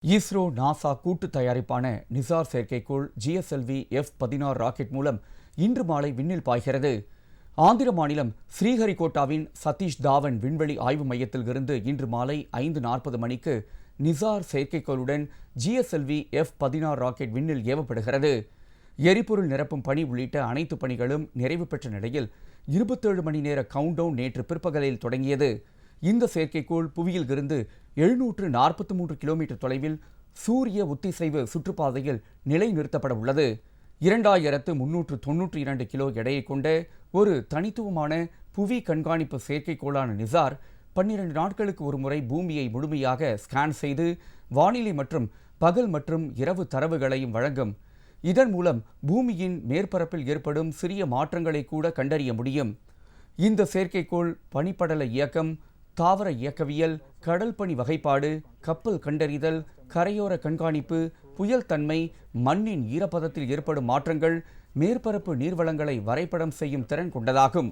ISRO NASA கூட்டு தயாரிப்பான நிசார் செயற்கைக்கோள் GSLV F-16 rocket மூலம் இன்று மாலை விண்ணில் பாய்கிறது. ஆந்திர மாநிலம் ஸ்ரீஹரிகோட்டாவின் சதீஷ் தாவன் விண்வெளி ஆய்வு மையத்தில் இருந்து இன்று மாலை 5:40 மணிக்கு நிசார் செயற்கைக்கோளுடன் GSLV F-16 ராக்கெட் விண்ணில் ஏவப்படுகிறது. எரிபொருள் நிரப்பும் பணி உள்ளிட்ட அனைத்து பணிகளும் நிறைவு பெற்ற நிலையில் 27 மணி நேர கவுண்டவுன் நேற்று பிற்பகலில் தொடங்கியது. இந்த செயற்கைக்கோள் புவியில் இருந்து 743 கிலோமீட்டர் தொலைவில் சூரிய ஒத்திசைவு சுற்றுப்பாதையில் நிலைநிறுத்தப்பட உள்ளது. 2392 கிலோ எடையை கொண்ட ஒரு தனித்துவமான புவி கண்காணிப்பு செயற்கைக்கோளான நிசார் 12 நாட்களுக்கு ஒருமுறை பூமியை முழுமையாக ஸ்கேன் செய்து வானிலை மற்றும் பகல் மற்றும் இரவு தரவுகளையும் வழங்கும். இதன் மூலம் பூமியின் மேற்பரப்பில் ஏற்படும் சிறிய மாற்றங்களை கூட கண்டறிய முடியும். இந்த செயற்கைக்கோள் பனிப்படல இயக்கம், தாவர இயக்கவியல், கடல் பனி வகைப்பாடு, கப்பல் கண்டறிதல், கரையோர கண்காணிப்பு, புயல் தன்மை, மண்ணின் ஈரப்பதத்தில் ஏற்படும் மாற்றங்கள், மேற்பரப்பு நீர்வளங்களை வரைபடம் செய்யும் திறன் கொண்டதாகும்.